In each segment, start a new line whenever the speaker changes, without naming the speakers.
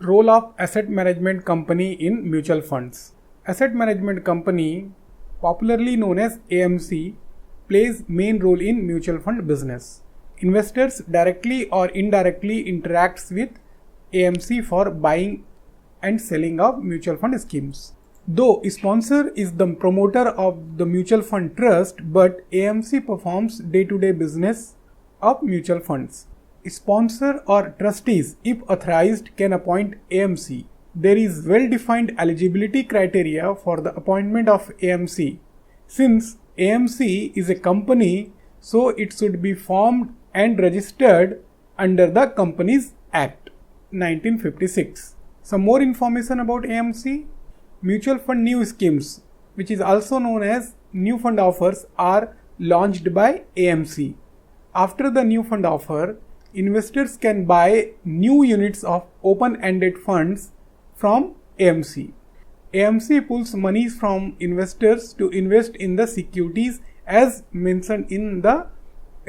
Role of asset management company in mutual funds. Asset management company, popularly known as AMC, plays main role in mutual fund business. Investors directly or indirectly interacts with AMC for buying and selling of mutual fund schemes. Though sponsor is the promoter of the mutual fund trust, but AMC performs day-to-day business of mutual funds. Sponsor or trustees, if authorized, can appoint AMC. There is well-defined eligibility criteria for the appointment of AMC. Since AMC is a company, so it should be formed and registered under the Companies Act 1956. Some more information about AMC. Mutual fund new schemes, which is also known as new fund offers, are launched by AMC. After the new fund offer, investors can buy new units of open-ended funds from AMC. AMC pulls monies from investors to invest in the securities as mentioned in the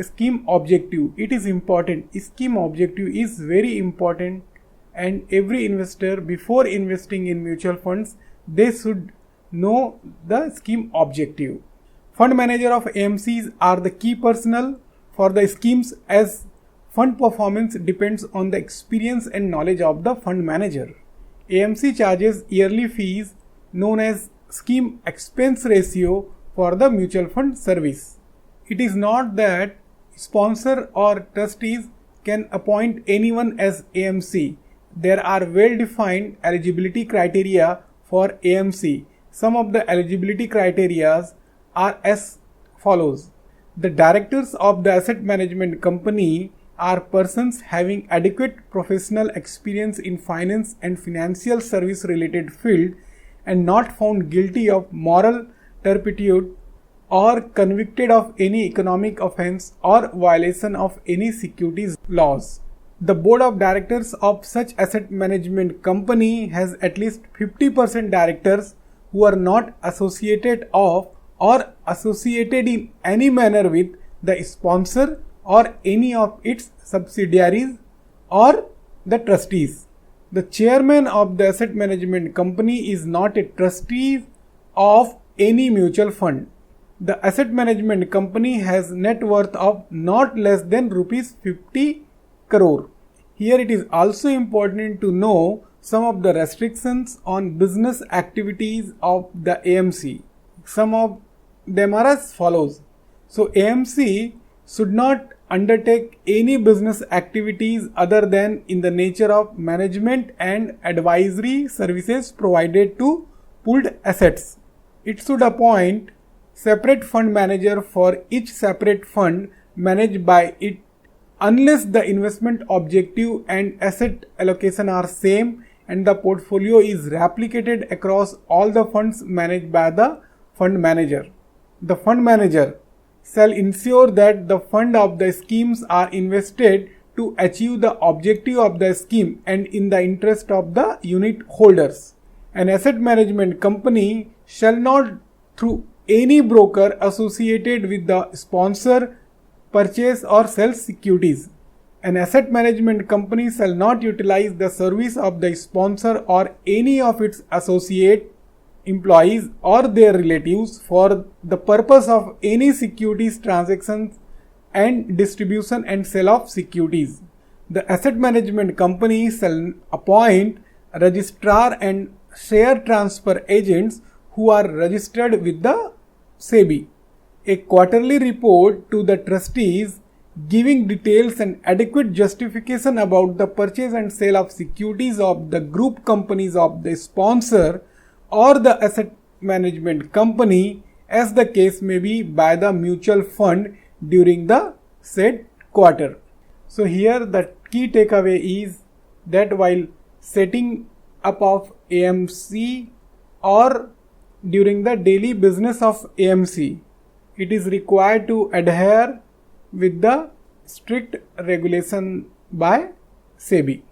scheme objective. It is important. Scheme objective is very important, and every investor, before investing in mutual funds, they should know the scheme objective. Fund manager of AMCs are the key personnel for the schemes, as fund performance depends on the experience and knowledge of the fund manager. AMC charges yearly fees known as scheme expense ratio for the mutual fund service. It is not that sponsor or trustees can appoint anyone as AMC. There are well-defined eligibility criteria for AMC. Some of the eligibility criteria are as follows. The directors of the asset management company are persons having adequate professional experience in finance and financial service related field and not found guilty of moral turpitude or convicted of any economic offense or violation of any securities laws. The board of directors of such asset management company has at least 50% directors who are not associated of or associated in any manner with the sponsor or any of its subsidiaries or the trustees. The chairman of the asset management company is not a trustee of any mutual fund. The asset management company has net worth of not less than rupees 50 crore. Here it is also important to know some of the restrictions on business activities of the AMC. Some of them are as follows. So AMC should not undertake any business activities other than in the nature of management and advisory services provided to pooled assets. It should appoint separate fund manager for each separate fund managed by it unless the investment objective and asset allocation are same and the portfolio is replicated across all the funds managed by the fund manager. The fund manager shall ensure that the fund of the schemes are invested to achieve the objective of the scheme and in the interest of the unit holders. An asset management company shall not, through any broker associated with the sponsor, purchase or sell securities. An asset management company shall not utilize the service of the sponsor or any of its associate employees or their relatives for the purpose of any securities transactions and distribution and sale of securities. The asset management company shall appoint a registrar and share transfer agents who are registered with the SEBI. A quarterly report to the trustees giving details and adequate justification about the purchase and sale of securities of the group companies of the sponsor or the asset management company, as the case may be, by the mutual fund during the said quarter. So here the key takeaway is that while setting up of AMC or during the daily business of AMC, it is required to adhere with the strict regulation by SEBI.